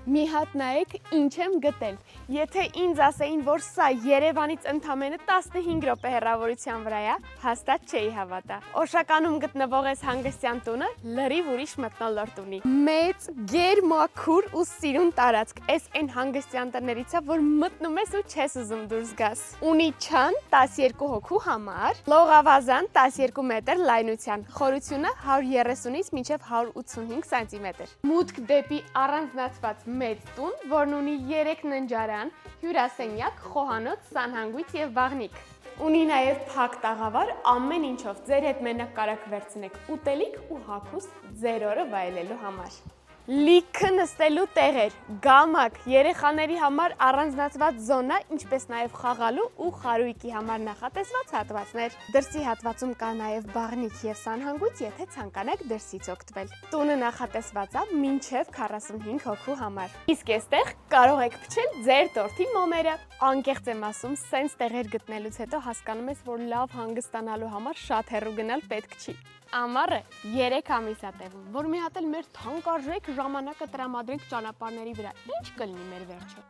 Մի հատ նայեք ինչ եմ գտել։ Եթե ինձ ասեին, որ սա Երևանից ընդամենը 15 րոպե հեռավորության վրա է, հաստատ չէի հավատա։ Օշականում գտնվող այս հանգստյան տունը լրիվ ուրիշ մթնոլորտ ունի։ Մեծ, գերմաքուր ու սիրուն տարածք։ Այս այն հանգստյան տներից է, որ մտնում ես ու չես ուզում դուրս գաս։ Ունի չան 12 հոգու համար, լողավազան 12 մետր լայնության, խորությունը 130-ից մինչև 185 սանտիմետր։ Մուտք դեպի առանձնացված մեծ տուն, որն ունի 3 ննջարան, հյուրասենյակ, խոհանոց, սանհանգույց եւ բաղնիք։ Ունի նաեւ փակ տաղավար, ամեն ինչով ձեր հետ մենակ կարաք վերցնեք ուտելիք ու հագուստ ձեր օրը վայելելու համար։ Լիքը նստելու տեղեր, գամակ, երեխաների համար առանձնացված զոնա, ինչպես նաև խաղալու ու խարույկի համար նախատեսված հատվածներ։ Դրսի հատվածում կա նաև բաղնիք եւ սանհանգույց, եթե ցանկանաք դրսից օգտվել։ Տունը նախատեսված է մինչև 45 հոգու համար։ Իսկ այստեղ կարող եք փչել ձեր տորթի մոմերը։ Անկեղծ եմ ասում, սենց տեղեր գտնելուց հետո հասկանում ես, որ լավ հանգստանալու համար շատ հեռու գնալ պետք չի։ Ամառը 3 ամիս է տևում, որ մի հատ էլ մեր թանկարժեք ժամանակը տրամադրենք ճանապարհների վրա։ Ինչ կլինի մեր վերջը։